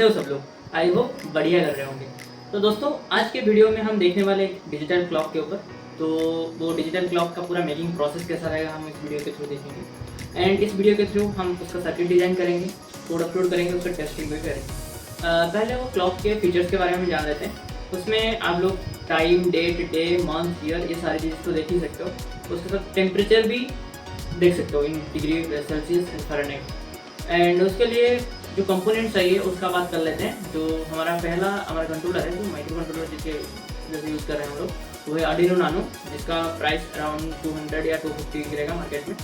हो सब लोग? आई होप बढ़िया कर रहे होंगे। तो दोस्तों आज के वीडियो में हम देखने वाले एक डिजिटल क्लॉक के ऊपर, तो वो डिजिटल क्लॉक का पूरा मेकिंग प्रोसेस कैसा रहेगा हम इस वीडियो के थ्रू देखेंगे। एंड इस वीडियो के थ्रू हम उसका सर्किट डिज़ाइन करेंगे, कोड अपलोड करेंगे, उसका टेस्टिंग भी करेंगे। पहले वो क्लॉक के फीचर्स के बारे में जान लेते हैं। उसमें आप लोग time, date, day, month, year, ये सारी चीज़ तो देख ही सकते हो। उसके साथ टेम्परेचर भी देख सकते हो in degree Celsius and Fahrenheit. And उसके लिए जो कंपोनेंट चाहिए उसका बात कर लेते हैं। जो हमारा कंट्रोलर है, जो माइक्रो कंट्रोलर जिसके जैसे यूज़ कर रहे हैं हम लोग, वो है आर्डिनो नानो, जिसका प्राइस अराउंड 200 या 250 गिरेगा मार्केट में।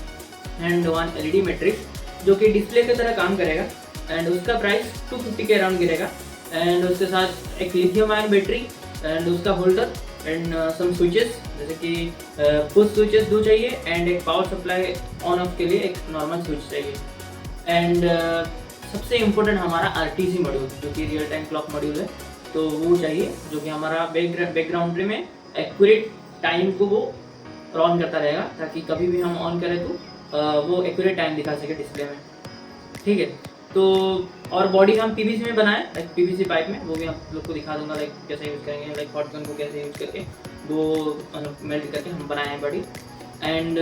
एंड वन एलईडी मैट्रिक्स जो कि डिस्प्ले की तरह काम करेगा, एंड उसका प्राइस 250 के अराउंड गिरेगा। एंड उसके साथ एक लिथियम आयन बैटरी एंड उसका होल्डर एंड सम स्विचेस, जैसे कि पुश स्विचेस 2 चाहिए एंड एक पावर सप्लाई ऑन ऑफ के लिए एक नॉर्मल स्विच चाहिए। एंड सबसे इम्पोर्टेंट हमारा आरटीसी मॉड्यूल, जो कि रियल टाइम क्लॉक मॉड्यूल है, तो वो चाहिए, जो कि हमारा बैकग्राउंड में एक्यूरेट टाइम को वो ऑन करता रहेगा, ताकि कभी भी हम ऑन करें तो वो एक्यूरेट टाइम दिखा सके डिस्प्ले में। ठीक है, तो और बॉडी हम पीवीसी में बनाए, लाइक पीवीसी पाइप में, वो भी आप लोग को दिखा दूंगा, लाइक कैसे यूज़ करेंगे, लाइक हॉट गन को कैसे यूज़ करके वो मेल्ट करके हम बनाए हैं बॉडी। एंड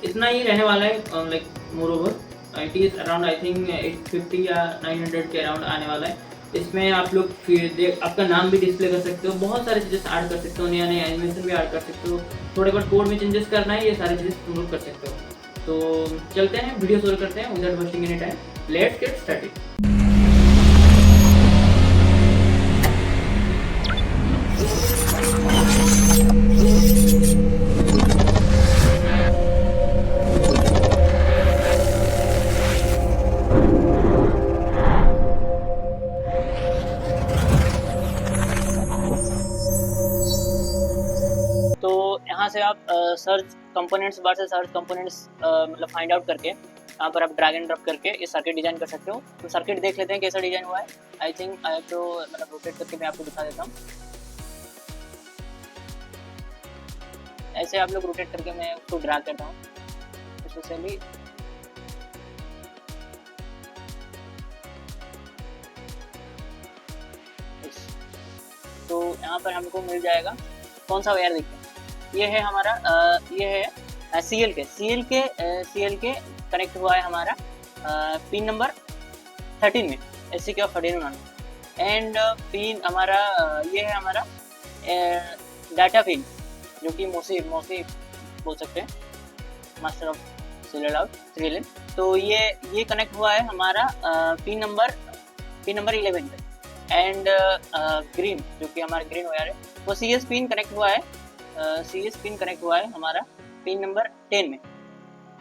इतना ही रहने वाला है, like more over IT is around I think 850 या 900 के अराउंड आने वाला है। इसमें आप लोग फिर आपका नाम भी डिस्प्ले कर सकते हो, बहुत सारी चीज़ें ऐड कर सकते हो, नया नया एनिमेशन भी ऐड कर सकते हो, थोड़े बहुत कोड में चेंजेस करना है, ये सारी चीज़ें तुम लोग कर सकते हो। तो चलते हैं, वीडियो शुरू करते हैं without wasting any time. Let's get started. यहाँ से आप सर्च कंपोनेंट्स बार से सर्च कंपोनेंट्स मतलब फाइंड आउट करके यहाँ पर आप ड्रैग एंड ड्रॉप करके इस सर्किट डिजाइन कर सकते हो। तो सर्किट देख लेते हैं कैसा डिजाइन हुआ है। I think I have to मतलब रोटेट करके मैं आपको दिखा देता हूँ। ऐसे आप लोग रोटेट करके मैं उसको ड्रैग करता हूँ स्पेशली। तो यहाँ पर हमको मिल जाएगा कौन सा वायर, देखिए ये है हमारा ये है CL के कनेक्ट हुआ है हमारा पिन नंबर 13 में, SC के ऑफ आर्डिनो नानो। एंड पिन हमारा ये है हमारा डाटा पिन, जो कि मौसी बोल सकते हैं, master of serial out 3LN। तो ये कनेक्ट हुआ है हमारा पिन नंबर 11 पे। एंड ग्रीन, जो कि हमारा ग्रीन वायर है, वो CS पिन कनेक्ट हुआ है, कनेक्ट हुआ है हमारा पिन नंबर 10 में।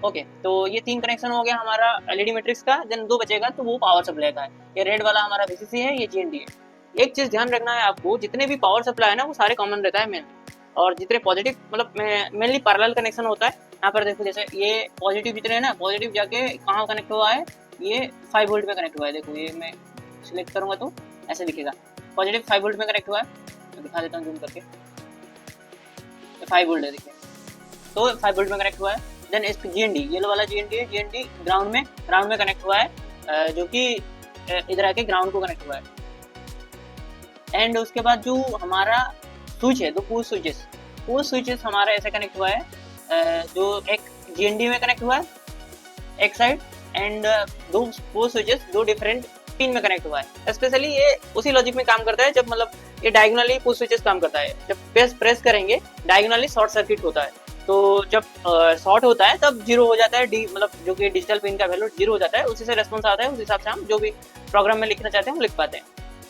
ओके, तो ये 3 कनेक्शन हो गया हमारा एलईडी मैट्रिक्स का। देन 2 बचेगा, तो वो पावर सप्लाई का है। ये रेड वाला हमारा VCC है, ये GND है। एक चीज़ ध्यान रखना है आपको, जितने भी पावर सप्लाई है ना, वो सारे कॉमन रहता है मेनली, और जितने पॉजिटिव मतलब मेनली पैरेलल कनेक्शन होता है। यहाँ पर देखो, जैसे ये पॉजिटिव जितने हैं ना, पॉजिटिव जाके कहाँ कनेक्ट हुआ है, ये 5 वोल्ट में कनेक्ट हुआ है। देखो, ये मैं सिलेक्ट करूँगा तो ऐसे दिखेगा, पॉजिटिव 5 वोल्ट में कनेक्ट हुआ है। तो दिखा देता हूँ जूम करके, 5 वोल्ट है, देखिए, तो 5 वोल्ट में कनेक्ट हुआ है। देन इस GND, येलो वाला GND है, GND ग्राउंड में कनेक्ट हुआ है, जो कि इधर आके ग्राउंड को कनेक्ट हुआ है। एंड उसके बाद जो हमारा स्विच है, दो पुश स्विचेस हमारा ऐसे कनेक्ट हुआ है, जो एक GND में कनेक्ट हुआ है एक साइड, एंड दो पुश स्विचेस दो डिफरेंट पिन में कनेक्ट हुआ है। स्पेशली ये उसी लॉजिक में काम करता है जब मतलब ये डायगोनली पुश स्विचेस काम करता है। जब प्रेस करेंगे डायगोनली शॉर्ट सर्किट होता है, तो जब शॉर्ट होता है तब 0 हो जाता है, मतलब जो कि डिजिटल पिन का वैल्यू 0 हो जाता है, उसी से रेस्पॉन्स आता है, उस हिसाब से हम जो भी प्रोग्राम में लिखना चाहते हैं वो लिख पाते हैं,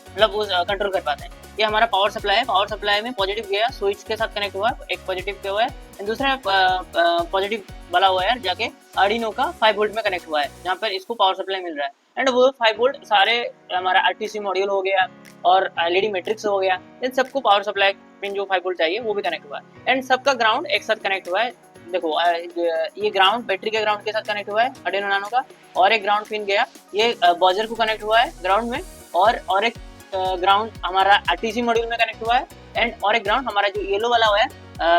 मतलब वो कंट्रोल कर पाते हैं। ये हमारा पावर सप्लाई है। पावर सप्लाई में पॉजिटिव गया, स्विच के साथ कनेक्ट हुआ, एक पॉजिटिव पे हुआ है, दूसरा पॉजिटिव वाला वायर जाके आर्डिनो का 5 वोल्ट में कनेक्ट हुआ है, जहाँ पर इसको पावर सप्लाई मिल रहा है। एंड वो 5 वोल्ट सारे हमारा RTC मॉड्यूल हो गया और LED मैट्रिक्स हो गया, इन सबको पावर सप्लाई पिन जो 5 वोल्ट चाहिए वो भी कनेक्ट हुआ है। एंड सबका ग्राउंड एक साथ कनेक्ट हुआ है। देखो, ये ग्राउंड बैटरी के ग्राउंड के साथ कनेक्ट हुआ है आर्डिनो नानो का, और एक ग्राउंड पिन गया, ये बॉजर को कनेक्ट हुआ है ग्राउंड में, और एक ग्राउंड हमारा RTC मॉड्यूल में कनेक्ट हुआ है। एंड और एक ग्राउंड हमारा जो येलो वाला हुआ है,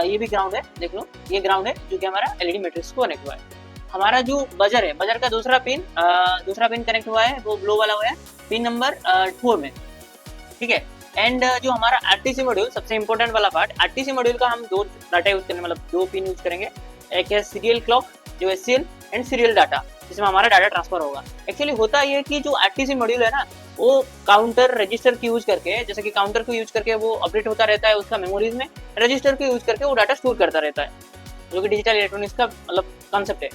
ये भी ग्राउंड है, देख लो, ये ग्राउंड है जो कि हमारा LED मैट्रिक्स को कनेक्ट हुआ है। हमारा जो बजर है, बजर का दूसरा पिन कनेक्ट हुआ है, वो ब्लू वाला हुआ है। पिन नंबर 4 में, ठीक है। एंड जो हमारा आरटीसी मॉड्यूल, सबसे इंपॉर्टेंट वाला पार्ट, आरटीसी मॉड्यूल का हम 2 डाटा यूज करेंगे, मतलब 2 पिन यूज करेंगे। एक है सीरियल क्लॉक जो एससीएल, एंड सीरियल डाटा जिसमें हमारा डाटा ट्रांसफर होगा। एक्चुअली होता ये है कि जो आरटीसी मॉड्यूल है ना, वो काउंटर रजिस्टर की यूज करके, जैसे कि काउंटर को यूज करके वो अपडेट होता रहता है उसका मेमोरीज में, रजिस्टर को यूज करके वो डाटा स्टोर करता रहता है, जो कि डिजिटल इलेक्ट्रॉनिक्स का मतलब कॉन्सेप्ट है।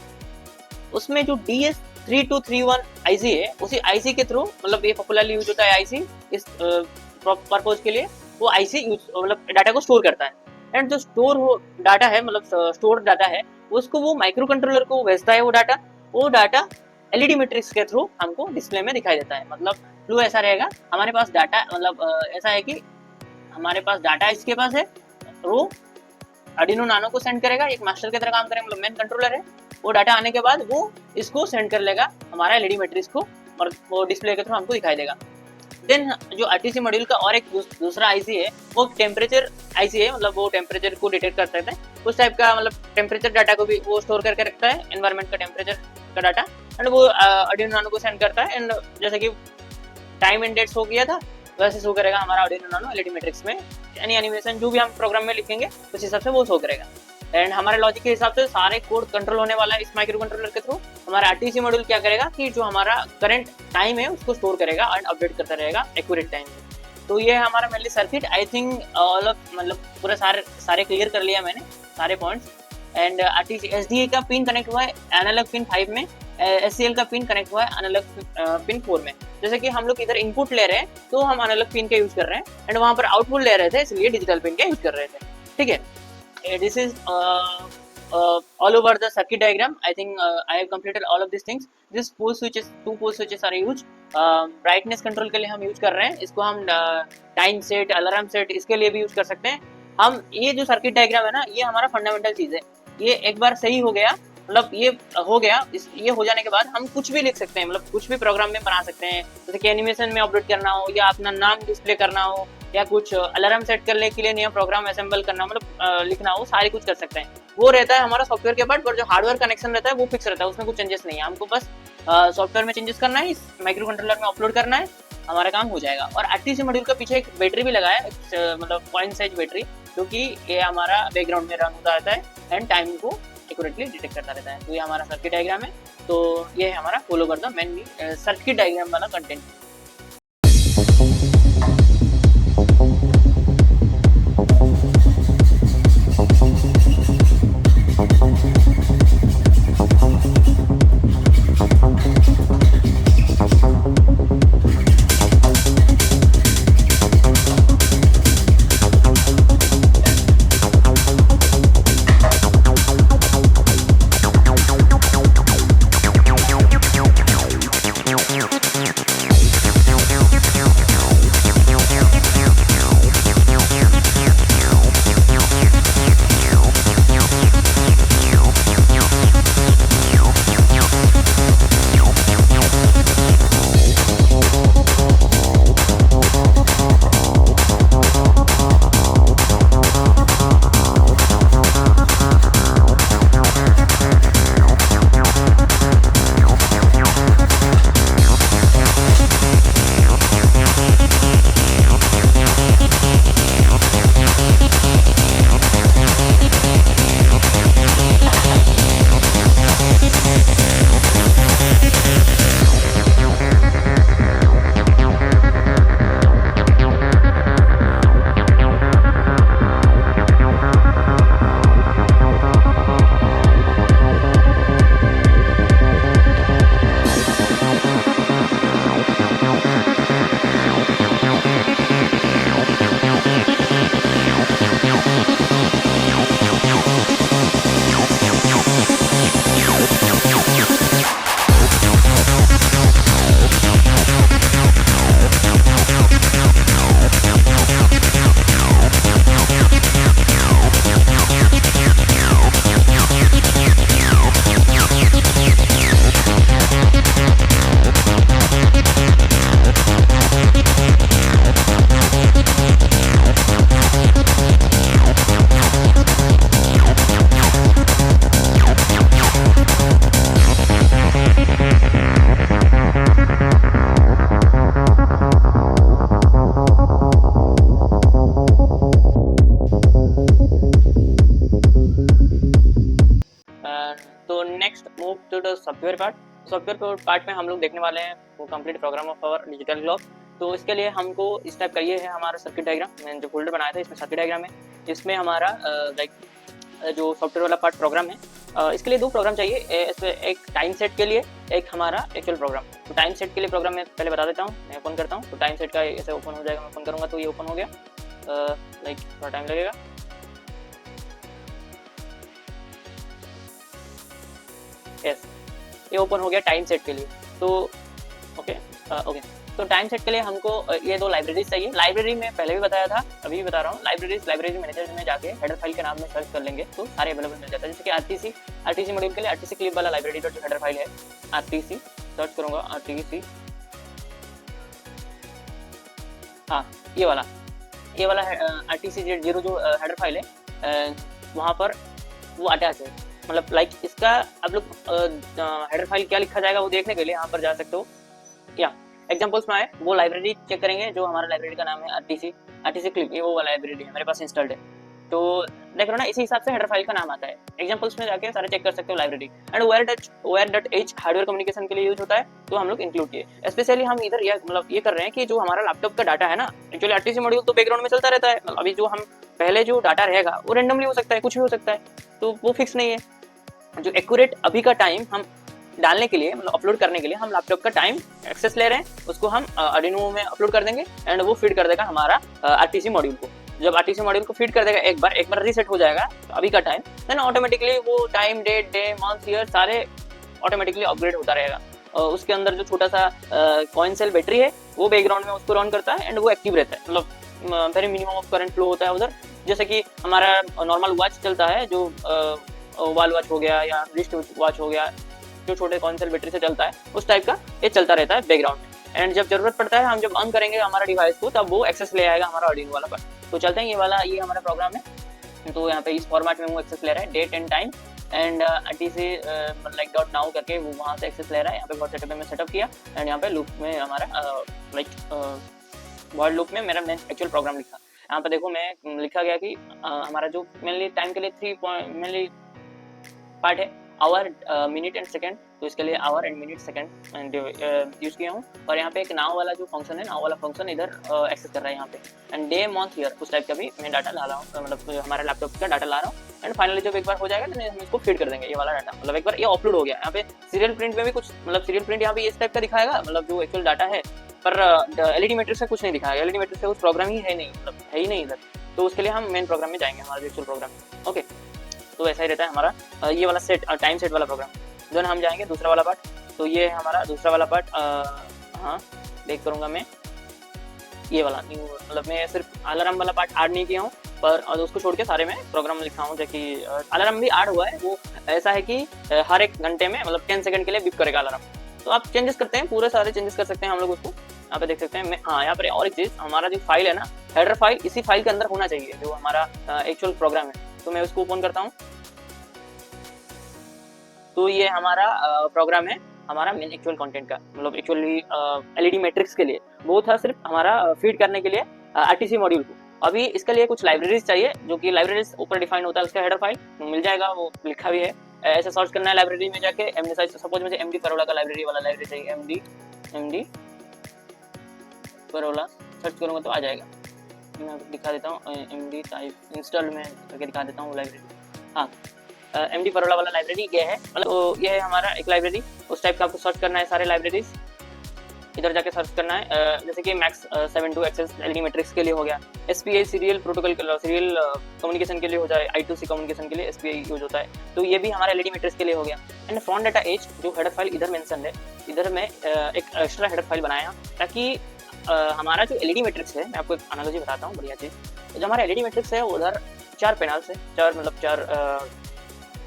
उसमें जो DS3231 आईसी है, उसी आईसी के थ्रू, मतलब ये पॉपुलरली यूज होता है आईसी इस पर्पज के लिए, वो आईसी यूज मतलब डाटा को स्टोर करता है। एंड जो स्टोर हो डाटा है, मतलब स्टोर डाटा है, उसको वो माइक्रो कंट्रोलर को भेजता है। वो डाटा एलईडी मैट्रिक्स के थ्रू हमको डिस्प्ले में दिखाई देता है। मतलब फ्लो ऐसा रहेगा, हमारे पास डाटा, मतलब ऐसा है कि हमारे पास डाटा इसके पास है, वो आर्डिनो नानो को सेंड करेगा, एक मास्टर की तरह काम करेगा, मतलब मेन कंट्रोलर है। वो डाटा आने के बाद वो इसको सेंड कर लेगा हमारा एलईडी मैट्रिक्स को, और वो डिस्प्ले के थ्रू हमको दिखाई देगा। देन जो आरटीसी मॉड्यूल का और एक दूसरा आईसी है, वो टेम्परेचर आईसी है, मतलब वो टेम्परेचर को डिटेक्ट कर सकते हैं, उस टाइप का, मतलब टेम्परेचर डाटा को भी वो स्टोर करके रखता है, एनवायरनमेंट का टेम्परेचर का डाटा, एंड वो आर्डिनो नानो को सेंड करता है। एंड जैसे कि टाइम एंड डेट्स हो गया था, वैसे शो करेगा हमारा आर्डिनो नानो एलईडी मैट्रिक्स में। यानी एनिमेशन जो भी हम प्रोग्राम में लिखेंगे उस हिसाब से वो शो करेगा। एंड हमारे लॉजिक के हिसाब से सारे कोड कंट्रोल होने वाला है इस माइक्रो कंट्रोलर के थ्रू। हमारा आरटीसी मॉड्यूल क्या करेगा कि जो हमारा करंट टाइम है उसको स्टोर करेगा एंड अपडेट करता रहेगा एक्यूरेट टाइम में। तो ये है हमारा mainly circuit. I think all of, मतलब पूरे सारे क्लियर कर लिया मैंने सारे पॉइंट्स। एंड आरटीसी एसडीए का पिन कनेक्ट हुआ है एनालॉग पिन 5 में, एससीएल का पिन कनेक्ट हुआ है एनालॉग पिन 4 में। जैसे कि हम लोग इधर इनपुट ले रहे हैं तो हम एनालॉग पिन का यूज कर रहे हैं, एंड वहाँ पर आउटपुट ले रहे थे इसलिए डिजिटल पिन का यूज कर रहे थे, ठीक है। This is all over the circuit diagram. I think I have completed all of these things. This pole switches, 2 pole switches are used. Brightness control के लिए हम यूज कर रहे हैं इसको, हम टाइम सेट, अलार्म सेट, इसके लिए भी यूज कर सकते हैं हम। ये जो सर्किट डायग्राम है ना, ये हमारा फंडामेंटल चीज है। ये एक बार सही हो गया, मतलब ये हो गया, ये हो जाने के बाद हम कुछ भी लिख सकते हैं, मतलब कुछ भी प्रोग्राम में बना सकते हैं। जैसे कि एनिमेशन में अपलोड करना हो, या अपना नाम डिस्प्ले करना हो, या कुछ अलार्म सेट करने के लिए नया प्रोग्राम असेंबल करना, मतलब लिखना हो, सारे कुछ कर सकते हैं। वो रहता है हमारा सॉफ्टवेयर के पार्ट पर। जो हार्डवेयर कनेक्शन रहता है वो फिक्स रहता है, उसमें कुछ चेंजेस नहीं है। हमको बस सॉफ्टवेयर में चेंजेस करना है, इस माइक्रो कंट्रोलर में अपलोड करना है, हमारा काम हो जाएगा। और आरटीसी मॉड्यूल के पीछे एक बैटरी भी लगाया है, मतलब पॉइंट साइज बैटरी, क्योंकि ये हमारा बैकग्राउंड में रन होता रहता है एंड टाइम को एक्यूरेटली डिटेक्ट करता रहता है। तो ये हमारा सर्किट डायग्राम है। तो ये है हमारा फॉलो कर दो मेनली सर्किट डायग्राम वाला content. The software part. Software part में हम लोग देखने वाले हैं वो complete program of our digital clock. तो इसके लिए हमको इस टाइप का ये है हमारा सर्किट डायग्राम। मैंने जो फोल्डर बनाया था इसमें सर्किट डायग्राम है। इसमें हमारा लाइक जो सॉफ्टवेयर वाला पार्ट प्रोग्राम है, इसके लिए दो प्रोग्राम चाहिए, एक टाइम सेट के लिए, एक हमारा एक्चुअल प्रोग्राम। तो टाइम सेट के लिए प्रोग्राम मैं पहले बता देता हूँ, मैं ओपन करता हूँ। तो टाइम सेट का ऐसे ओपन हो जाएगा, मैं ओपन करूँगा तो ये ओपन हो गया। लाइक थोड़ा टाइम लगेगा। यस, ये ओपन हो गया टाइम सेट के लिए। तो ओके तो टाइम सेट के लिए हमको ये दो लाइब्रेरीज चाहिए। लाइब्रेरी में पहले भी बताया था, अभी भी बता रहा हूँ। लाइब्रेरी मैनेजर में जाके हेडर फाइल के नाम में सर्च कर लेंगे तो सारे अवेलेबल मिल जाता है। जैसे कि आरटीसी मॉड्यूल के लिए आरटीसी क्लिप वाला लाइब्रेरी डॉट हेडर फाइल है, आरटीसी सर्च करूंगा आरटीसी, हाँ ये वाला आरटीसी 0 जो हेडर फाइल है वहाँ पर वो अटैच है। मतलब लाइक इसका आप लोग हेडर फाइल क्या लिखा जाएगा वो देखने के लिए यहाँ पर जा सकते हो। या एग्जांपल्स में आए वो लाइब्रेरी चेक करेंगे जो हमारा लाइब्रेरी का नाम है आरटीसी क्लिप, ये वो वाला लाइब्रेरी है मेरे पास इंस्टॉल्ड है। तो देख रहे हो ना, इसी हिसाब से हेडर फाइल का नाम आता है। एग्जांपल्स में जाके सारे चेक कर सकते हो library. And OR.H hardware communication के लिए यूज होता है, तो हम लोग इंक्लूड किए। स्पेशली हम इधर ये कर रहे हैं कि जो हमारा लैपटॉप का डाटा है ना, एक्चुअली आरटीसी मॉड्यूल तो बैकग्राउंड में चलता रहता है। अभी जो हम पहले जो डाटा रहेगा वो रेंडमली हो सकता है, कुछ भी हो सकता है, तो वो फिक्स नहीं है। जो एक्यूरेट अभी का टाइम हम डालने के लिए, मतलब अपलोड करने के लिए हम लैपटॉप का टाइम एक्सेस ले रहे हैं, उसको हम आर्डिनो में अपलोड कर देंगे एंड वो फीड कर देगा हमारा आरटीसी मॉड्यूल को। जब आरटीसी मॉड्यूल को फीड कर देगा एक बार रीसेट हो जाएगा अभी का टाइम, देन ऑटोमेटिकली वो time, date, day, month, year सारे ऑटोमेटिकली अपग्रेड होता रहेगा। उसके अंदर जो छोटा सा कॉइन सेल बैटरी है वो बैकग्राउंड में उसको रन करता है एंड वो एक्टिव रहता है। मतलब very minimum of current flow होता है उधर। जैसे कि हमारा नॉर्मल वॉच चलता है, जो वाल वॉच हो गया या रिस्ट वॉच हो गया, जो छोटे कॉइन सेल बैटरी से चलता है, उस टाइप का ये चलता रहता है बैकग्राउंड में। एंड जब जरूरत पड़ता है, हम जब ऑन करेंगे हमारा डिवाइस को, तब वो एक्सेस ले आएगा हमारा आर्डिनो वाला पार्ट। तो चलते हैं, ये हमारा प्रोग्राम है। तो यहाँ पे इस फॉर्मेट में वो एक्सेस ले रहा है, date and time and RTC like dot now करके वो वहाँ से एक्सेस ले रहा है। यहाँ पे बहुत सेटअप में सेटअप किया एंड यहाँ पे लूप में हमारा लाइक वर्ड लूप में मेरा मैं एक्चुअल प्रोग्राम लिखा। यहाँ पे देखो मैं लिखा गया कि हमारा जो मेनली टाइम के लिए 3 मेनली पार्ट है, आवर, मिनट एंड सेकंड। तो इसके लिए our and minute second use किया हूँ। और यहाँ पे एक नाउ वाला जो फंक्शन है, नाउ वाला फंक्शन इधर एक्सेस कर रहा है यहाँ पे। एंड डे, मंथ, ईयर उस टाइप का भी मैं डाटा ला रहा हूँ, मतलब हमारे लैपटॉप का डाटा ला रहा हूँ। एंड फाइनली जब एक बार हो जाएगा तो हम इसको फीड कर देंगे ये वाला डाटा। मतलब एक बार ये अपलोड हो गया, यहाँ पे सीरियल प्रिंट में भी कुछ, मतलब सीरियल प्रिंट यहाँ पे इस टाइप का दिखाएगा, मतलब जो एक्चुअल डाटा है, पर एलईडी मैट्रिक्स से कुछ नहीं दिखाएगा। एलईडी मैट्रिक्स से उस प्रोग्राम ही है नहीं, मतलब है ही नहीं इधर। तो उसके लिए हम मेन प्रोग्राम में जाएंगे, हमारा एक्चुअल प्रोग्राम। ओके, तो ऐसा ही रहता है हमारा ये वाला सेट, टाइम सेट वाला प्रोग्राम। जो हम जाएंगे दूसरा वाला पार्ट। तो ये है हमारा दूसरा वाला पार्ट। हाँ, देख करूँगा मैं ये वाला न्यू, मतलब मैं सिर्फ अलार्म वाला पार्ट ऐड नहीं किया हूँ, पर उसको छोड़ के सारे में प्रोग्राम लिखा हूँ। जैसे कि अलार्म भी ऐड हुआ है, वो ऐसा है कि हर एक घंटे में मतलब 10 सेकंड के लिए बीप करेगा अलार्म। तो आप चेंजेस करते हैं, पूरे सारे चेंजेस कर सकते हैं हम लोग उसको। यहाँ पे देख सकते हैं मैं, हाँ यहाँ पर और एक चीज़, हमारा जो फाइल है ना, हेडर फाइल, इसी फाइल के अंदर होना चाहिए जो हमारा एक्चुअल प्रोग्राम है। तो मैं उसको ओपन करता हूँ। तो ये हमारा प्रोग्राम है, हमारा मेन एक्चुअल कंटेंट का, मतलब एक्चुअली एलईडी मैट्रिक्स के लिए वो था सिर्फ हमारा फीड करने के लिए आरटीसी मॉड्यूल को। अभी इसके लिए कुछ लाइब्रेरीज चाहिए, जो कि लाइब्रेरीज ऊपर डिफाइन होता है, उसका हेडर फाइल मिल जाएगा, वो लिखा भी है। ऐसे सर्च करना है लाइब्रेरी में जाके, सपोज मुझे एमडी परोला का लाइब्रेरी वाला लाइब्रेरी चाहिए, एमडी परोला सर्च करूँगा तो आ जाएगा। मैं दिखा देता हूँ, एमडी टाइप इंस्टॉल में करके दिखा देता हूँ लाइब्रेरी। हाँ, एमडी परोला वाला लाइब्रेरी ये है, मतलब ये है हमारा एक लाइब्रेरी। उस टाइप का आपको सर्च करना है सारे लाइब्रेरीज, इधर जाके सर्च करना है। जैसे कि मैक्स 72 एक्सेस एलईडी मैट्रिक्स के लिए हो गया, SPI serial protocol, serial communication के लिए हो जाए, I2C कम्युनिकेशन के लिए एसपीआई यूज होता है। तो ये भी हमारा एलईडी मैट्रिक्स के लिए हो गया। एंड फ्रॉम डाटा एज जो हेडर फाइल इधर मेंशन है, इधर मैं एक एक्स्ट्रा हेडर फाइल बनाया ताकि हमारा जो एलईडी मैट्रिक्स है, मैं आपको एक एनालॉजी बताता हूँ बढ़िया चीज़। जो हमारा एलईडी मैट्रिक्स है उधर 4 पैनल्स है, 4 मतलब 4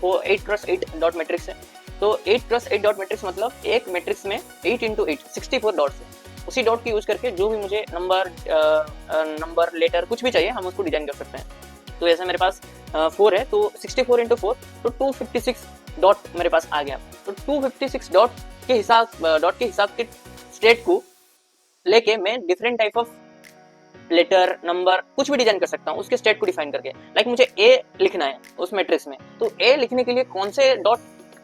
वो 8x8 डॉट मैट्रिक्स है। तो 8x8 डॉट मैट्रिक्स मतलब एक मैट्रिक्स में 8 × 8 64 डॉट्स है। उसी डॉट की यूज करके जो भी मुझे नंबर लेटर कुछ भी चाहिए हम उसको डिजाइन कर सकते हैं। तो ऐसा मेरे पास 4 है, तो 64 × 4 तो 256 डॉट मेरे पास आ गया। तो 256 डॉट के हिसाब के स्टेट को लेके मैं different type of letter, number कुछ भी डिजाइन कर सकता हूँ उसके स्टेट को डिफाइन करके। लाइक मुझे ए लिखना है उस मैट्रिक्स में, तो ए लिखने के लिए कौन से डॉट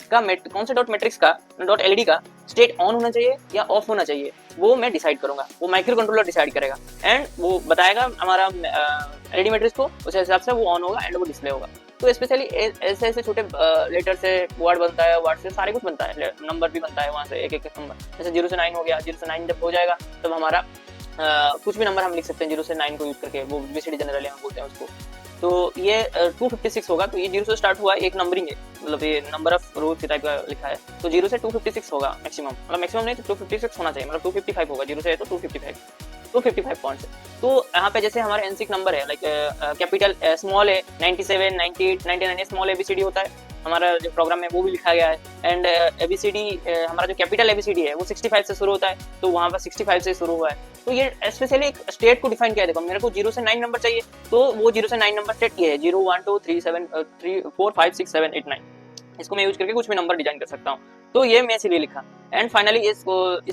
कौन से डॉट मैट्रिक्स का डॉट एलईडी का स्टेट ऑन होना चाहिए या ऑफ होना चाहिए, वो मैं डिसाइड करूंगा, वो माइक्रो कंट्रोलर डिसाइड करेगा एंड वो बताएगा हमारा एलईडी मैट्रिक्स को, उस हिसाब से वो ऑन होगा एंड वो डिस्प्ले होगा। तो स्पेशली ऐसे ऐसे छोटे लेटर से वर्ड बनता है, वर्ड से सारे कुछ बनता है, नंबर भी बनता है वहाँ से एक एक नंबर, जैसे 0 से 9 हो गया। 0 से 9 जब हो जाएगा तब हमारा कुछ भी नंबर हम लिख सकते हैं 0 से 9 को यूज करके, वो बीसीडी जनरली हम बोलते हैं उसको। तो ये 256 होगा, तो ये 0 से स्टार्ट हुआ एक नंबरिंग है, मतलब ये नंबर ऑफ रोज के टाइप का लिखा है, तो 0 से 256 होगा मैक्सिमम, मतलब मैक्सिमम नहीं तो 256 होना चाहिए, मतलब 255 होगा, 0 से है तो 255 पॉइंट्स है। तो यहाँ पे जैसे हमारा एनसिक नंबर है, लाइक कैपिटल स्मॉल है 97, 98, 99 स्मॉल एबीसीडी होता है, हमारा जो प्रोग्राम है वो भी लिखा गया है। एंड एबीसीडी हमारा जो कैपिटल एबीसीडी है वो 65 से शुरू होता है, तो वहाँ पर 65 से शुरू हुआ है। तो ये स्पेशली एक स्टेट को डिफाइन किया है। देखो मेरे को 0 से 9 नंबर चाहिए, तो वो 0 से 9 नंबर स्टेट ये है 0 1 2 3 7 3 4 5 6 7 8 9, इसको मैं यूज करके कुछ भी नंबर डिजाइन कर सकता हूँ। तो ये मैं इसीलिए लिखा। एंड फाइनली इस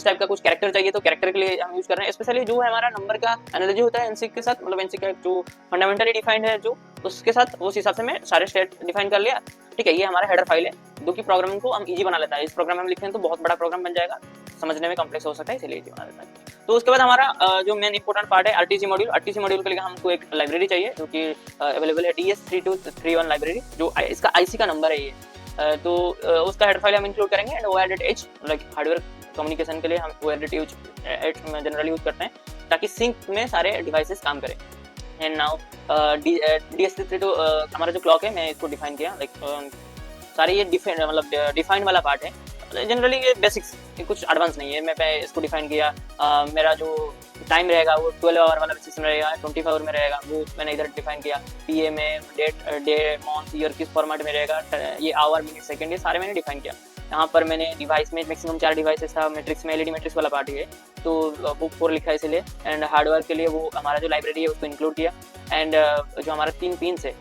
टाइप का कुछ कैरेक्टर चाहिए, तो कैरेक्टर के लिए हम यूज कर रहे हैं। स्पेशली जो है हमारा नंबर का एनालॉजी होता है एनसिक के साथ, मतलब एनसिक का जो फंडामेंटली डिफाइंड है जो, उसके साथ उस हिसाब से मैं सारे स्टेट डिफाइन कर लिया। ठीक है, ये हमारा हेडर फाइल है जो कि प्रोग्रामिंग को हम इजी बना लेता है। इस प्रोग्राम में हम लिखते हैं तो बहुत बड़ा प्रोग्राम बन जाएगा, समझने में कॉम्प्लेक्स हो सकता है, इसलिए इजी बना लेता है। तो उसके बाद हमारा जो मेन इंपॉर्टेंट पार्ट है आरटीसी मॉड्यूल। आरटीसी मॉड्यूल के लिए हमको एक लाइब्रेरी चाहिए जो कि अवेलेबल है DS3231 लाइब्रेरी, जो इसका आईसी का नंबर है ये। तो उसका हेडर फाइल हम इंक्लूड करेंगे। And OR.H like hardware communication के लिए हम OR.H जनरली यूज करते हैं ताकि सिंक में सारे डिवाइसेस काम करें। एंड नाउ DS32 हमारा जो क्लॉक है मैं इसको डिफाइन किया, लाइक सारे ये डिफाइन वाला पार्ट है। जनरली ये बेसिक्स, कुछ एडवांस नहीं है। मैं इसको डिफाइन किया, मेरा जो टाइम रहेगा वो 12 आवर वाला सिस्टम रहेगा, 24 आवर में रहेगा, वो मैंने इधर डिफाइन किया। पीए में डेट, डे, मंथ, ईयर किस फॉर्मेट में रहेगा, ये आवर, मिनट, सेकंड, ये सारे मैंने डिफाइन किया। यहाँ पर मैंने डिवाइस में मैक्सिमम 4 डिवाइसेस था, मैट्रिक्स में एलईडी मैट्रिक्स वाला पार्ट है, तो वो 4 लिखा है इसलिए। एंड हार्डवेयर के लिए वो हमारा जो लाइब्रेरी है उसको इंक्लूड किया। एंड जो हमारा 3 पिन्स है,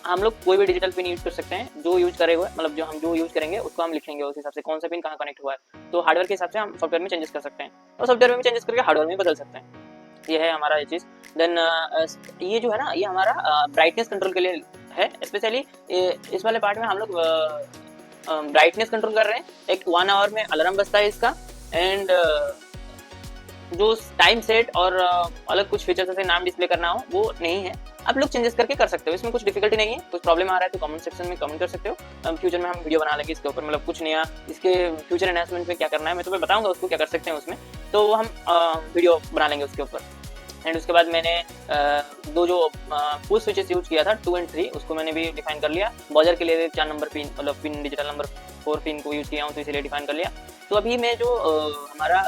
हम लोग कोई भी डिजिटल पिन यूज कर सकते हैं, जो यूज करे हुए, मतलब जो हम यूज करेंगे उसको हम लिखेंगे उस हिसाब से कौन सा पिन कहाँ कनेक्ट हुआ है। तो हार्डवेयर के हिसाब से हम सॉफ्टवेयर में चेंजेस कर सकते हैं और सॉफ्टवेयर में भी चेंजेस करके हार्डवेयर में बदल सकते हैं। ये है हमारा ये चीज़। देन ये जो है ना, ये हमारा ब्राइटनेस कंट्रोल के लिए है। स्पेशली इस वाले पार्ट में हम लोग ब्राइटनेस कंट्रोल कर रहे हैं। एक 1 आवर में अलार्म बजता है इसका। एंड जो टाइम सेट और अलग कुछ फीचर्स जैसे नाम डिस्प्ले करना हो वो नहीं है, आप लोग चेंजेस करके कर सकते हो, इसमें कुछ डिफिकल्टी नहीं है। कुछ प्रॉब्लम आ रहा है तो कमेंट सेक्शन में कमेंट कर सकते हो। फ्यूचर में हम वीडियो बना लेंगे इसके ऊपर, मतलब कुछ नया इसके फ्यूचर एनहांसमेंट में क्या करना है मैं तुम्हें बताऊंगा, उसको क्या कर सकते हैं उसमें, तो हम वीडियो बना लेंगे उसके ऊपर। एंड उसके बाद मैंने दो जो पुश स्विचेस यूज किया था 2 और 3, उसको मैंने भी डिफाइन कर लिया। बॉजर के लिए 4 नंबर पिन, मतलब पिन डिजिटल नंबर 4 पिन को यूज किया हूँ, तो इसलिए डिफाइन कर लिया। तो अभी मैं जो हमारा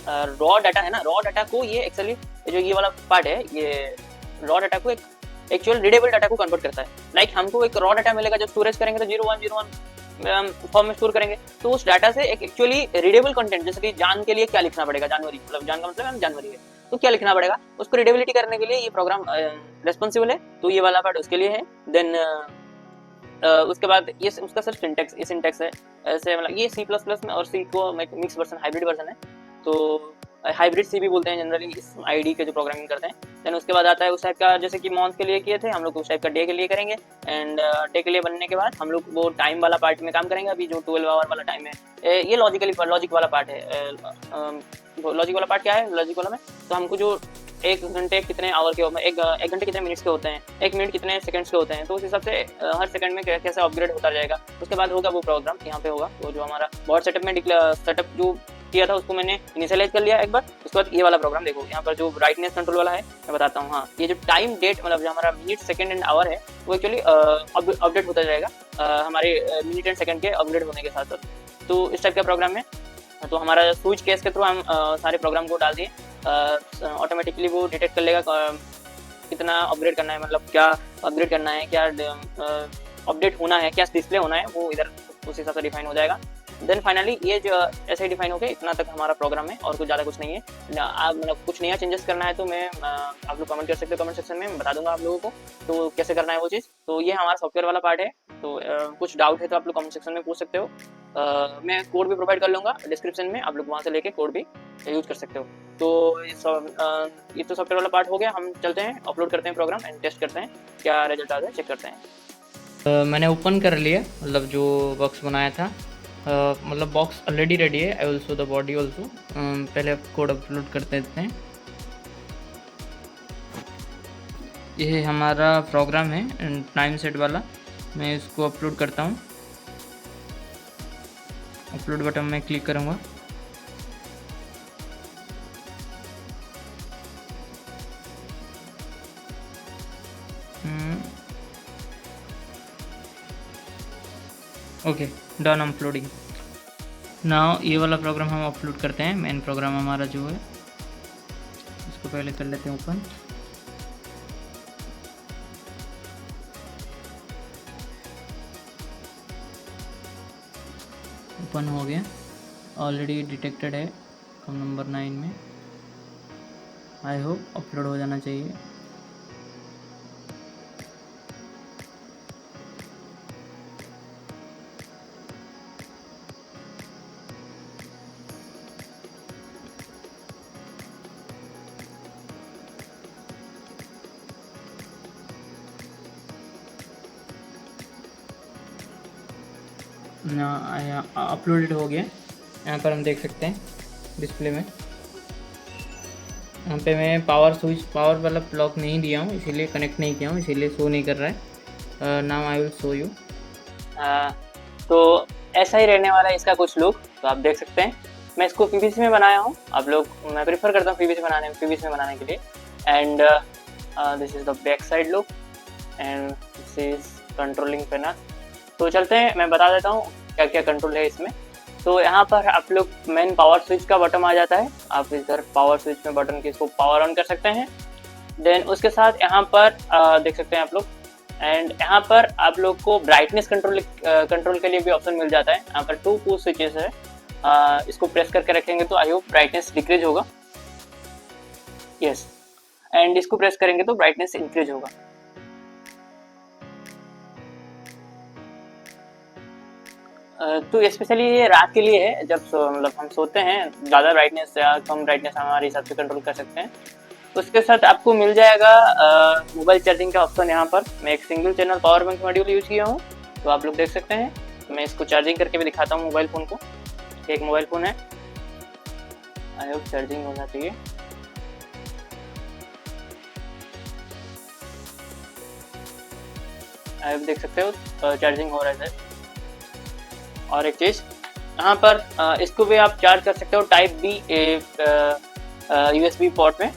रॉ डाटा है ना, रॉ डाटा को ये एक्चुअली जो ये वाला पार्ट है, ये रॉ डाटा को एक एक्चुअल रीडेबल डाटा को कन्वर्ट करता है। लाइक हमको एक रॉ डाटा मिलेगा, जब स्टोरेज करेंगे तो 0101 फॉर्म में स्टोर करेंगे, तो उस डाटा से एक एक्चुअली रीडेबल कंटेंट, जैसे कि जान के लिए क्या लिखना पड़ेगा, जानवरी, मतलब जान का मतलब जानवरी है तो क्या लिखना पड़ेगा, उसको रीडेबिलिटी करने के लिए ये प्रोग्राम रेस्पॉन्सिबल है। तो ये वाला पार्ट उसके लिए है। देन उसके बाद ये उसका सिर्फ सिंटेक्स, ये सिंटेक्स है ऐसे, मतलब ये C++ में और C को मिक्स वर्जन, हाइब्रिड वर्जन है, तो हाइब्रिड सी भी बोलते हैं जनरली इस आईडी के जो प्रोग्रामिंग करते हैं। देन उसके बाद आता है उस टाइप का, जैसे कि मंथ के लिए किए थे हम लोग, उस टाइप का डे के लिए करेंगे। एंड डे के लिए बनने के बाद हम लोग वो टाइम वाला पार्ट में काम करेंगे। अभी जो 12 आवर वाला टाइम है, ये लॉजिक वाला पार्ट है। लॉजिक वाला पार्ट क्या है, लॉजिक वाला में तो हमको जो 1 घंटे कितने आवर के, एक घंटे कितने मिनट्स के होते हैं, 1 मिनट कितने सेकंड्स के होते हैं, तो उस हिसाब से हर सेकंड में कैसे अपग्रेड होता जाएगा। उसके बाद होगा वो प्रोग्राम यहाँ पे होगा, वो जो हमारा बोर्ड सेटअप में सेटअप जो किया था उसको मैंने इनिशियलाइज कर लिया एक बार। उसके बाद ये वाला प्रोग्राम देखो, यहाँ पर जो ब्राइटनेस कंट्रोल वाला है मैं बताता हूँ। हाँ, ये जो टाइम डेट, मतलब जो हमारा मिनट, सेकंड एंड आवर है, वो एक्चुअली अपडेट होता जाएगा हमारे मिनट एंड सेकंड के अपग्रेड होने के साथ साथ। तो इस टाइप का प्रोग्राम है। तो हमारा स्विच केस के थ्रू हम सारे प्रोग्राम को डाल दिए, ऑटोमेटिकली वो डिटेक्ट कर लेगा कितना अपग्रेड करना है, मतलब क्या अपग्रेड करना है, क्या अपडेट होना है, क्या डिस्प्ले होना है, वो इधर उस हिसाब से डिफाइन हो जाएगा। देन फाइनली ये जो ऐसे ही डिफाइन हो गया, इतना तक हमारा प्रोग्राम है और कुछ ज़्यादा कुछ नहीं है। आप मतलब कुछ नया चेंजेस करना है तो मैं आप लोग कमेंट कर सकते हो, कमेंट सेक्शन में बता दूंगा आप लोगों को तो कैसे करना है वो चीज़। तो ये हमारा सॉफ्टवेयर वाला पार्ट है। तो कुछ डाउट है तो आप लोग कमेंट सेक्शन में पूछ सकते हो। मैं कोड भी प्रोवाइड कर लूँगा डिस्क्रिप्शन में, आप लोग वहाँ से लेके कोड भी यूज कर सकते हो। तो ये तो सॉफ्टवेयर वाला पार्ट हो गया। हम चलते हैं, अपलोड करते हैं प्रोग्राम एंड टेस्ट करते हैं क्या रिजल्ट आता है, चेक करते हैं। मैंने ओपन कर लिया, मतलब जो बॉक्स बनाया था, मतलब बॉक्स ऑलरेडी रेडी है। I will show the body also. पहले कोड अपलोड कर देते हैं। ये हमारा प्रोग्राम है टाइम सेट वाला। मैं इसको अपलोड करता हूँ। अपलोड बटन में क्लिक करूँगा। Okay, done uploading. नाउ ये वाला प्रोग्राम हम अपलोड करते हैं। मेन प्रोग्राम हमारा जो है, इसको पहले कर लेते हैं ओपन। ओपन हो गया, ऑलरेडी डिटेक्टेड है कम नंबर 9 में। आई होप अपलोड हो जाना चाहिए। अपलोडेड हो गया। यहाँ पर हम देख सकते हैं डिस्प्ले में। यहाँ पे मैं पावर स्विच, पावर वाला ब्लॉक नहीं दिया हूँ, इसीलिए कनेक्ट नहीं किया हूँ, इसीलिए शो नहीं कर रहा है। Now I will show you. तो ऐसा ही रहने वाला है इसका कुछ लुक। तो आप देख सकते हैं मैं इसको पीवीसी में बनाया हूँ। आप लोग, मैं प्रेफर करता हूँ पीवीसी में बनाने के लिए। And this is the back side look and this is controlling panel. तो चलते हैं, मैं बता देता हूँ क्या क्या कंट्रोल है इसमें। तो यहाँ पर आप लोग मेन पावर स्विच का बटन आ जाता है। आप इधर पावर स्विच में बटन के इसको पावर ऑन कर सकते हैं। देन उसके साथ यहाँ पर देख सकते हैं आप लोग। एंड यहाँ पर आप लोग को ब्राइटनेस कंट्रोल के लिए भी ऑप्शन मिल जाता है। यहाँ पर 2 पुश स्विचेस है। इसको प्रेस करके रखेंगे तो आई होप ब्राइटनेस डिक्रीज होगा। यस, एंड इसको प्रेस करेंगे तो ब्राइटनेस इंक्रीज होगा। तो स्पेशली ये रात के लिए है, जब मतलब हम सोते हैं, ज़्यादा ब्राइटनेस या कम ब्राइटनेस हमारे हिसाब से कंट्रोल कर सकते हैं। उसके साथ आपको मिल जाएगा मोबाइल चार्जिंग का ऑप्शन। यहाँ पर मैं एक single channel power bank module use किया हूँ, तो आप लोग देख सकते हैं। मैं इसको चार्जिंग करके भी दिखाता हूँ मोबाइल फ़ोन को। एक मोबाइल फ़ोन है, आई होप चार्जिंग होना चाहिए। आई होप देख सकते हो चार्जिंग हो रहा है। और एक चीज़ यहाँ पर इसको भी आप चार्ज कर सकते हो टाइप बी USB पोर्ट में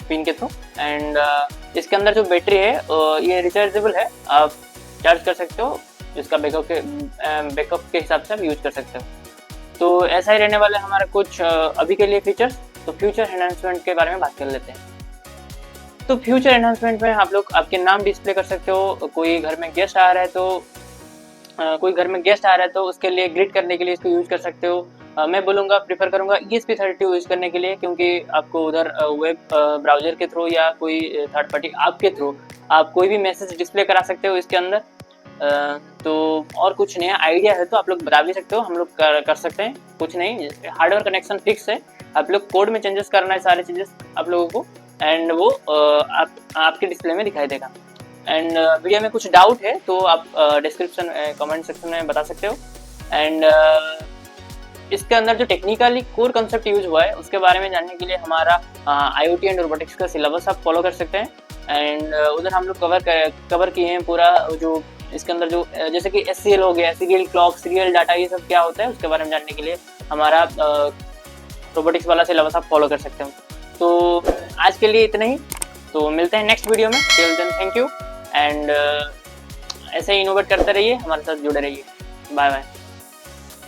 पिन के थ्रू। एंड इसके अंदर जो बैटरी है ये रिचार्जेबल है, आप चार्ज कर सकते हो। इसका बैकअप के हिसाब से आप यूज कर सकते हो। तो ऐसा ही रहने वाला है हमारा कुछ अभी के लिए फीचर्स। तो फ्यूचर एनहांसमेंट के बारे में बात कर लेते हैं। तो फ्यूचर एनहांसमेंट में आप लोग आपके नाम डिस्प्ले कर सकते हो। कोई घर में गेस्ट आ रहा है तो उसके लिए ग्रीट करने के लिए इसको यूज कर सकते हो। मैं बोलूँगा, प्रीफर करूँगा ESP32 यूज करने के लिए, क्योंकि आपको उधर वेब ब्राउजर के थ्रू या कोई थर्ड पार्टी ऐप के थ्रू आप कोई भी मैसेज डिस्प्ले करा सकते हो इसके अंदर। तो और कुछ नया आइडिया है तो आप लोग बता भी सकते हो, हम लोग कर सकते हैं। कुछ नहीं, हार्डवेयर कनेक्शन फिक्स है। आप लोग कोड में चेंजेस करना है सारे चीज़ें आप लोगों को, एंड वो आपके डिस्प्ले में दिखाई देगा। एंड वीडियो में कुछ डाउट है तो आप डिस्क्रिप्शन कमेंट सेक्शन में बता सकते हो। एंड इसके अंदर जो टेक्निकली कोर कंसेप्ट यूज हुआ है उसके बारे में जानने के लिए हमारा IoT एंड रोबोटिक्स का सिलेबस आप फॉलो कर सकते हैं। एंड उधर हम लोग कवर किए हैं पूरा, जो इसके अंदर जो जैसे कि SCL हो गया, सीरियल क्लॉक, सीरियल डाटा, ये सब क्या होता है उसके बारे में जानने के लिए हमारा रोबोटिक्स वाला सिलेबस आप फॉलो कर सकते हो। तो आज के लिए इतना ही, तो मिलते हैं नेक्स्ट वीडियो में। Till then thank you and ऐसे ही इनोवेट करते रहिए, हमारे साथ जुड़े रहिए। Bye bye.